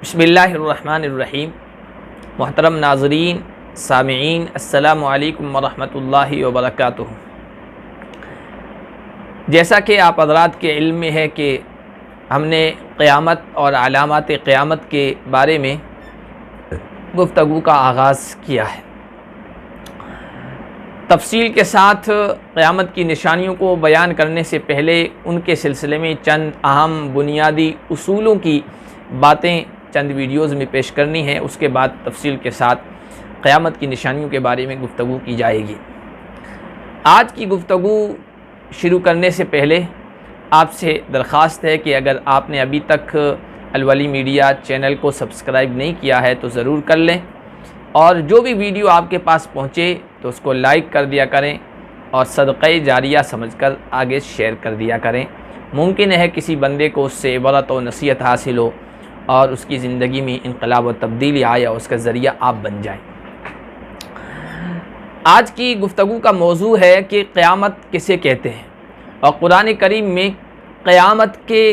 बिस्मिल्लाहिर्रहमानिर्रहीम। मोहतरम नाज़रीन सामिईन, अस्सलामु अलैकुम वरहमतुल्लाहि वबरकातुहू। जैसा कि आप हज़रात के इल्म में है कि हमने क़यामत और अलामात क़यामत के बारे में गुफ्तगू का आगाज़ किया है। तफसील के साथ क़यामत की निशानियों को बयान करने से पहले उनके सिलसिले में चंद अहम बुनियादी उसूलों की बातें चंद वीडियोज़ में पेश करनी है। उसके बाद तफसील के साथ क़यामत की निशानियों के बारे में गुफ्तगू की जाएगी। आज की गुफ्तगू शुरू करने से पहले आपसे दरख्वास्त है कि अगर आपने अभी तक अलवली मीडिया चैनल को सब्सक्राइब नहीं किया है तो ज़रूर कर लें, और जो भी वीडियो आपके पास पहुँचे तो उसको लाइक कर दिया करें और सदक़े जारिया समझकर आगे शेयर कर दिया करें। मुमकिन है किसी बंदे को उससे इबरत और नसीहत हासिल हो और उसकी ज़िंदगी में इनकलाब और तब्दीली आए और उसका ज़रिया आप बन जाएं। आज की गुफ्तगू का मौजू है कि क़यामत किसे कहते हैं और कुरान करीम में क़यामत के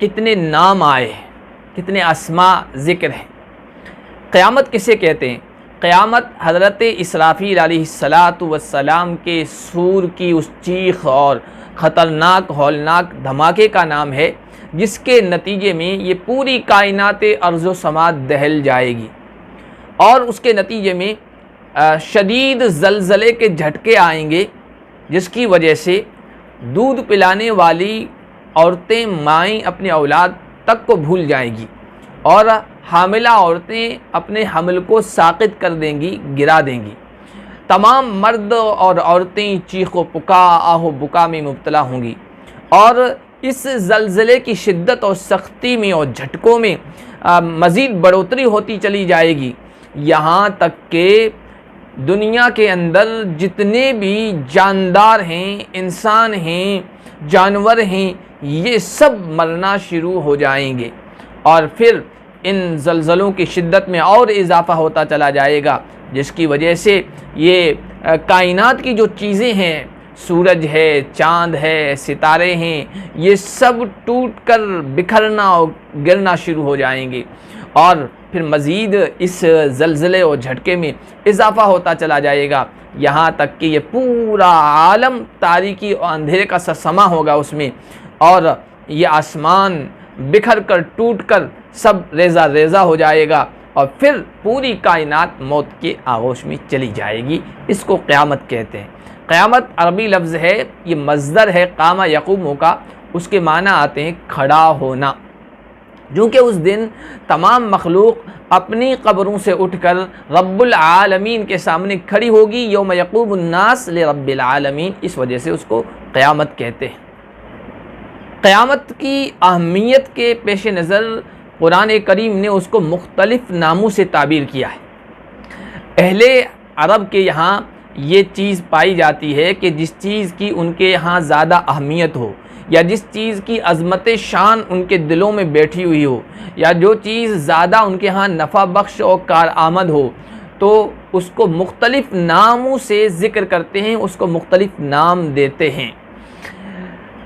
कितने नाम आए हैं, कितने अस्मा ज़िक्र हैं। क़यामत किसे कहते हैं? क़यामत हज़रत इसराफ़ील अलैहिस्सलातु वस्सलाम के सूर की उस चीख और ख़तरनाक हौलनाक धमाके का नाम है, जिसके नतीजे में ये पूरी कायनात अर्ज़ व समा दहल जाएगी और उसके नतीजे में शदीद ज़लज़ले के झटके आएंगे, जिसकी वजह से दूध पिलाने वाली औरतें माएँ अपने औलाद तक को भूल जाएंगी और हामिला औरतें अपने हमल को साक़ित कर देंगी, गिरा देंगी। तमाम मर्द और औरतें चीखो पुका आहो बुका में मुब्तला होंगी और इस ज़लज़ले की शिद्दत और सख्ती में और झटकों में मज़ीद बढ़ोतरी होती चली जाएगी, यहाँ तक कि दुनिया के अंदर जितने भी जानदार हैं, इंसान हैं, जानवर हैं, ये सब मरना शुरू हो जाएंगे और फिर इन ज़लज़लों की शिद्दत में और इजाफ़ा होता चला जाएगा, जिसकी वजह से ये कायनात की जो चीज़ें हैं, सूरज है, चाँद है, सितारे हैं, ये सब टूट कर बिखरना और गिरना शुरू हो जाएंगे और फिर मज़ीद इस ज़लज़ले और झटके में इजाफ़ा होता चला जाएगा, यहाँ तक कि ये पूरा आलम तारीकी और अंधेरे का समा होगा उसमें, और ये आसमान बिखर कर टूट कर सब रेज़ा रेज़ा हो जाएगा और फिर पूरी कायनात मौत के आगोश में चली जाएगी। इसको क़यामत कहते हैं। क़यामत अरबी लफ्ज़ है, ये मज़दर है कामा यक़ूमु का, उसके माना आते हैं खड़ा होना। क्योंकि उस दिन तमाम मखलूक अपनी क़ब्रों से उठकर रब्बुल आलमीन के सामने खड़ी होगी। यौम यक़ूमुन नास लि रब्बिल आलमीन, इस वजह से उसको क़यामत कहते हैं। क़यामत की अहमियत के पेश नज़र कुरान करीम ने उसको मुख्तलिफ़ नामों से ताबीर किया है। अहले अरब के यहाँ ये चीज़ पाई जाती है कि जिस चीज़ की उनके यहाँ ज़्यादा अहमियत हो या जिस चीज़ की अज़मत शान उनके दिलों में बैठी हुई हो या जो चीज़ ज़्यादा उनके यहाँ नफ़ा बख्श और कारआमद हो, तो उसको मुख्तलिफ़ नामों से ज़िक्र करते हैं, उसको मुख्तलिफ़ नाम देते हैं।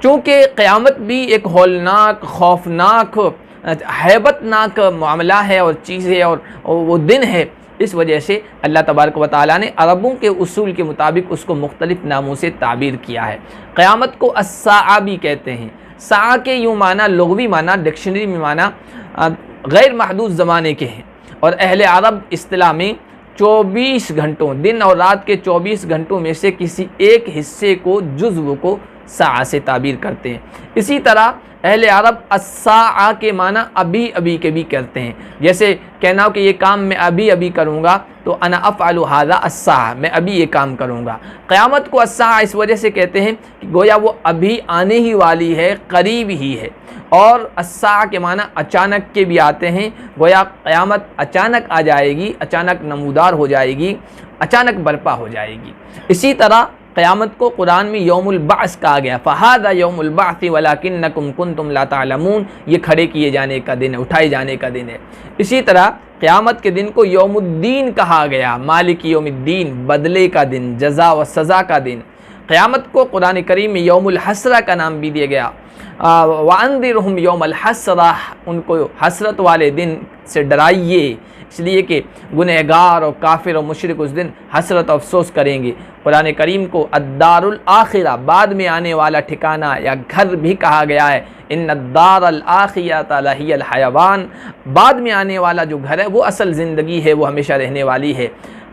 चूँकि क़यामत भी एक हौलनाक, खौफनाक, हैबतनाक मामला है और चीज़ है और वो दिन है, इस वजह से अल्लाह तबारक व तआला ने अरबों के उसूल के मुताबिक उसको मुख्तलिफ़ नामों से ताबीर किया है। क़यामत को अस्साअ भी कहते हैं। साअ के यूँ माना, लुग़वी माना, डिक्शनरी में माना गैर महदूद ज़माने के हैं और अहले अरब इस्तिलाह में 24 घंटों, दिन और रात के 24 घंटों में से किसी एक हिस्से को, जुज़्व को साअ से ताबीर करते हैं। इसी तरह अहले अरब अस्साअ के माना अभी अभी के भी करते हैं। जैसे कहना हो कि ये काम मैं अभी अभी करूँगा तो अना अफ़अलु हाज़ा अस्साअ, मैं अभी ये काम करूँगा। क़यामत को अस्साअ इस वजह से कहते हैं कि गोया वो अभी आने ही वाली है, करीब ही है। और अस्साअ के माना अचानक के भी आते हैं, गोया क़यामत अचानक आ जाएगी, अचानक नमूदार हो जाएगी, अचानक बर्पा हो जाएगी। इसी तरह क़यामत को कुरान में यौमुल बाअस कहा गया, फ़हाज़ा यौमुल बाअस वलाकिन्नकुम कुंतुम ला तालमून, ये खड़े किए जाने का दिन है, उठाए जाने का दिन है। इसी तरह क़यामत के दिन को यौमुद्दीन कहा गया, मालिक यौमिद्दीन, बदले का दिन, जज़ा व सज़ा का दिन। क़यामत को कुरान करीम में यौमुल हसरा का नाम भी दिया गया। वअंदिरहुम यौमल हसरा, उनको हसरत वाले दिन से डराइए, इसलिए कि गुनहगार और काफिर और मुशरिक उस दिन हसरत अफसोस करेंगे। कुरान करीम को अद्दारुल आखिरा, बाद में आने वाला ठिकाना या घर भी कहा गया है। इन्नद्दारल आखिरता लहियल हयवान, बाद में आने वाला जो घर है वो असल ज़िंदगी है, वो हमेशा रहने वाली है।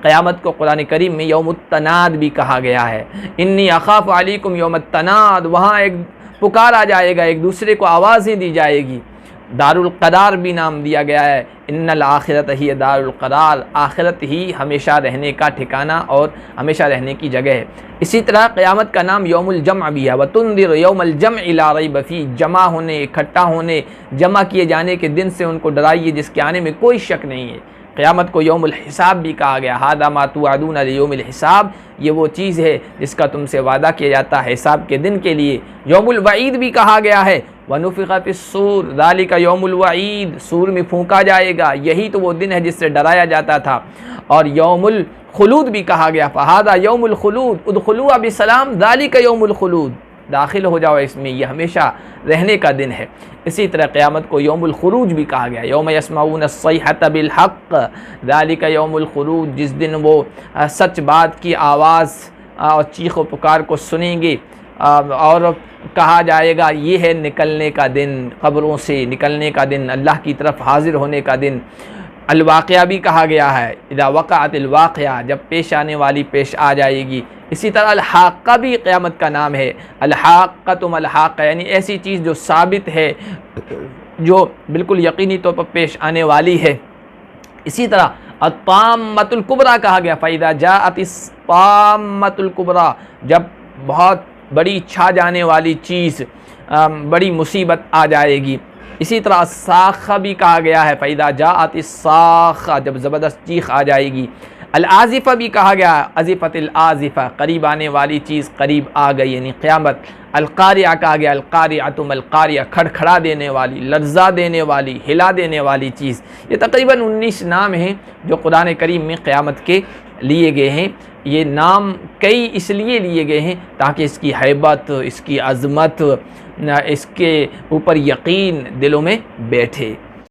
क़यामत को कुरान करीम में यौमुत्तनाद भी कहा गया है। इन्नी अखाफ़ अलैकुम यौमुत्तनाद, वहाँ एक पुकारा जाएगा, एक दूसरे को आवाज़ें दी जाएगी। दारुल क़रार भी नाम दिया गया है। इन्नल आखिरत ही दारुल क़रार, आखिरत ही हमेशा रहने का ठिकाना और हमेशा रहने की जगह है। इसी तरह क़यामत का नाम यौमुल जम भी है। वतुंदिर यौमल जम ला रैब फीह, जमा होने, इकट्ठा होने, जमा किए जाने के दिन से उनको डराइए जिसके आने में कोई शक नहीं है। क़यामत को यौमुल हिसाब भी कहा गया। हादा मा तुअदून लियौमिल हिसाब, ये वो चीज़ है जिसका तुमसे वादा किया जाता है हिसाब के दिन के लिए। यौमुल वईद भी कहा गया है। वनुफ़िख़ फ़िस्सूर ज़ालिका यौमुल वईद, सूर में फूंका जाएगा, यही तो वो दिन है जिससे डराया जाता था। और यौमुल खुलूद भी कहा गया। फ़हादा यौमुल खुलूद उदखुलूहा बिसलाम ज़ालिका यौमुल खुलूद, दाखिल हो जाओ इसमें, यह हमेशा रहने का दिन है। इसी तरह क़यामत को यौमुल खुरूज भी कहा गया। यौम यस्माऊन अस्सैहत बिल हक़ ज़ालिका यौमुल खुरूज, जिस दिन वो सच बात की आवाज़ और चीख व पुकार को सुनेंगे और कहा जाएगा ये है निकलने का दिन, क़ब्रों से निकलने का दिन, अल्लाह की तरफ हाजिर होने का दिन। अलवाक़िया भी कहा गया है। इज़ा वक़अतिल वाक़िया, जब पेश आने वाली पेश आ जाएगी। इसी तरह अल-हाक़्क़ा भी क़यामत का नाम है। अल-हाक़्क़तु मल-हाक़्क़ा, यानी ऐसी चीज़ जो साबित है, जो बिल्कुल यकीनी तौर पर पेश आने वाली है। इसी तरह अत्ताम्मतुल कुबरा कहा गया। फ़इज़ा जाअतिस ताम्मतुल कुबरा, जब बहुत बड़ी छा जाने वाली चीज़, बड़ी मुसीबत आ जाएगी। इसी तरह साखा भी कहा गया है। फ़इज़ा जाअतिस साखा, जब ज़बरदस्त चीख आ जाएगी। अल-आज़िफ़ा भी कहा गया, अज़िफ़तिल आज़िफ़ा, करीब आने वाली चीज़ करीब आ गई, यानी क़यामत। अल-क़ारिया कहा गया, अल-क़ारिअतु मल-क़ारिया, खड़खड़ा देने वाली, लर्ज़ा देने वाली, हिला देने वाली चीज़। ये तकरीबन 19 नाम हैं जो कुरान करीम में क़यामत के लिए गए हैं। ये नाम कई इसलिए लिए गए हैं ताकि इसकी हैबत, इसकी अज़मत, इसके ऊपर यकीन दिलों में बैठे।